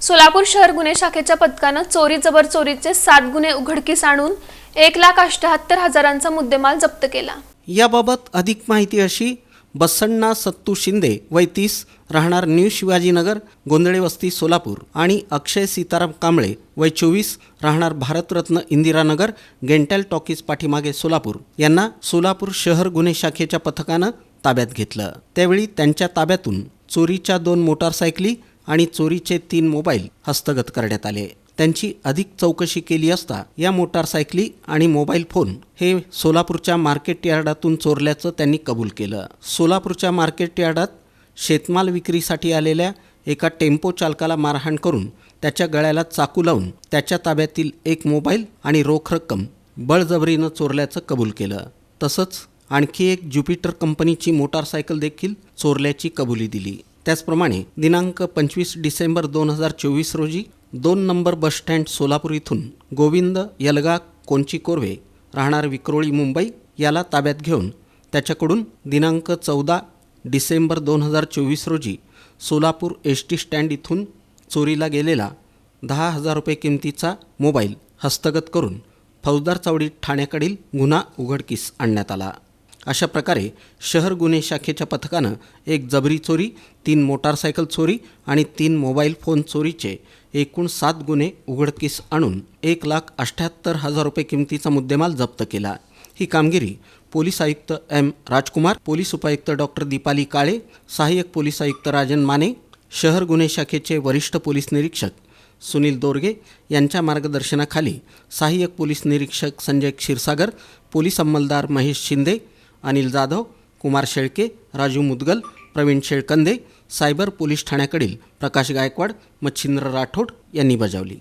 सोलापूर शहर गुन्हे शाखेच्या पथकानं चोरी जबर चोरीचे 7 गुन्हे उघडकीस आणून 1,78,000चा मुद्देमाल जप्त केला। याबाबत अधिक माहिती अशी बसण्णा सत्तू शिंदे वय 30 राहणार न्यू शिवाजीनगर गोंधळे वस्ती सोलापूर आणि अक्षय सीताराम कांबळे वय 24 राहणार भारतरत्न इंदिरानगर गेंटल टॉकीज पाठीमागे सोलापूर यांना सोलापूर शहर गुन्हे शाखेच्या पथकानं ताब्यात घेतलं। त्यावेळी त्यांच्या ताब्यातून चोरीच्या 2 मोटारसायकली आणि चोरीचे 3 मोबाईल हस्तगत करण्यात आले। त्यांची अधिक चौकशी केली असता या मोटारसायकली आणि मोबाईल फोन हे सोलापूरच्या मार्केट यार्डातून चोरल्याचं त्यांनी कबूल केलं। सोलापूरच्या मार्केट यार्डात शेतमाल विक्रीसाठी आलेल्या एका टेम्पो चालकाला मारहाण करून त्याच्या गळ्याला चाकू लावून त्याच्या ताब्यातील 1 मोबाईल आणि रोख रक्कम बळजबरीनं चोरल्याचं कबूल केलं। तसंच आणखी एक ज्युपिटर कंपनीची मोटारसायकल देखील चोरल्याची कबुली दिली। त्याचप्रमाणे दिनांक 25 डिसेंबर 2024 रोजी 2 नंबर बस स्टँड सोलापूर इथून गोविंद यलगा कोंची कोरवे राहणार विक्रोळी मुंबई याला ताब्यात घेऊन त्याच्याकडून दिनांक 14 डिसेंबर 2024 रोजी सोलापूर एसटी स्टँड इथून चोरीला गेलेला 10,000 रुपये किमतीचा मोबाईल हस्तगत करून फौजदार चौडी ठाण्याकडील गुन्हा उघडकीस आणण्यात आला। अशा प्रकारे शहर गुन्हे शाखेच्या पथकानं 1 जबरी चोरी, 3 मोटारसायकल चोरी आणि 3 मोबाईल फोन चोरीचे एकूण 7 गुन्हे उघडकीस आणून 1,78,000 रुपये किमतीचा मुद्देमाल जप्त केला। ही कामगिरी पोलीस आयुक्त एम राजकुमार, पोलीस उपायुक्त डॉक्टर दीपाली काळे, सहाय्यक पोलीस आयुक्त राजन माने, शहर गुन्हे शाखेचे वरिष्ठ पोलीस निरीक्षक सुनील दोरगे यांच्या मार्गदर्शनाखाली सहाय्यक पोलीस निरीक्षक संजय क्षीरसागर, पोलीस अंमलदार महेश शिंदे, अनिल जाधव, कुमार शेळके, राजू मुदगल, प्रवीण शेळकंदे, सायबर पोलीस ठाण्याकडील प्रकाश गायकवाड, मच्छिंद्र राठोड यांनी बजावली।